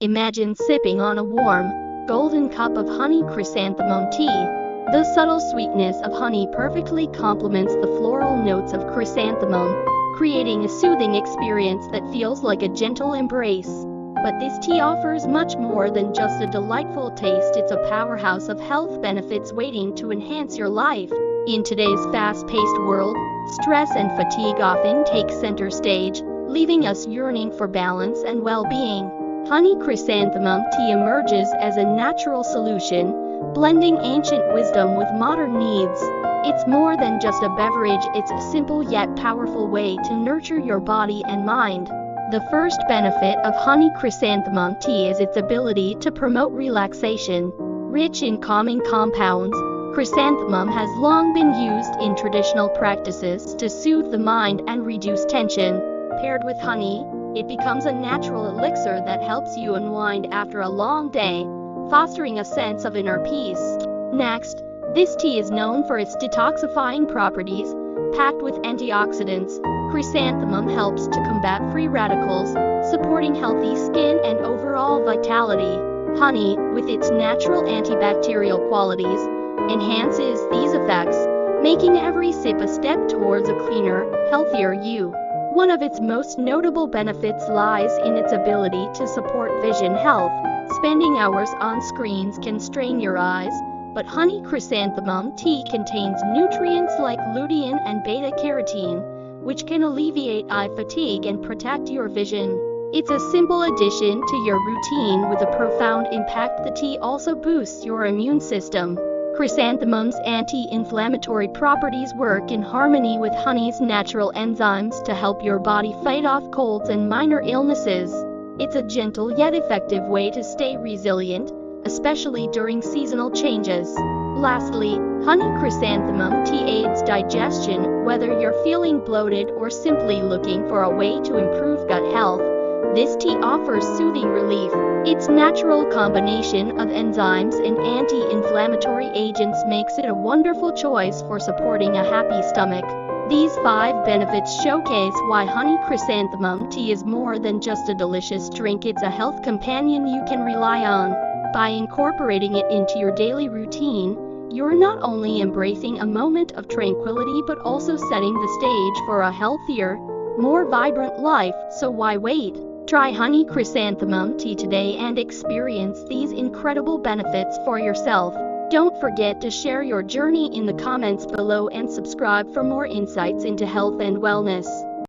Imagine sipping on a warm, golden cup of honey chrysanthemum tea. The subtle sweetness of honey perfectly complements the floral notes of chrysanthemum, creating a soothing experience that feels like a gentle embrace. But this tea offers much more than just a delightful taste. It's a powerhouse of health benefits waiting to enhance your life. In today's fast-paced world, stress and fatigue often take center stage, leaving us yearning for balance and well-being. Honey chrysanthemum tea emerges as a natural solution, blending ancient wisdom with modern needs. It's more than just a beverage, it's a simple yet powerful way to nurture your body and mind. The first benefit of honey chrysanthemum tea is its ability to promote relaxation. Rich in calming compounds, chrysanthemum has long been used in traditional practices to soothe the mind and reduce tension. Paired with honey, it becomes a natural elixir that helps you unwind after a long day, fostering a sense of inner peace. Next, this tea is known for its detoxifying properties. Packed with antioxidants, chrysanthemum helps to combat free radicals, supporting healthy skin and overall vitality. Honey, with its natural antibacterial qualities, enhances these effects, making every sip a step towards a cleaner, healthier you. One of its most notable benefits lies in its ability to support vision health. Spending hours on screens can strain your eyes, but honey chrysanthemum tea contains nutrients like lutein and beta-carotene, which can alleviate eye fatigue and protect your vision. It's a simple addition to your routine with a profound impact. The tea also boosts your immune system. Chrysanthemum's anti-inflammatory properties work in harmony with honey's natural enzymes to help your body fight off colds and minor illnesses. It's a gentle yet effective way to stay resilient, especially during seasonal changes. Lastly, honey chrysanthemum tea aids digestion. Whether you're feeling bloated or simply looking for a way to improve gut health, this tea offers soothing relief. Its natural combination of enzymes and anti-inflammatory agents makes it a wonderful choice for supporting a happy stomach. These 5 benefits showcase why honey chrysanthemum tea is more than just a delicious drink. It's a health companion you can rely on. By incorporating it into your daily routine, you're not only embracing a moment of tranquility but also setting the stage for a healthier, more vibrant life. So why wait? Try honey chrysanthemum tea today and experience these incredible benefits for yourself. Don't forget to share your journey in the comments below and subscribe for more insights into health and wellness.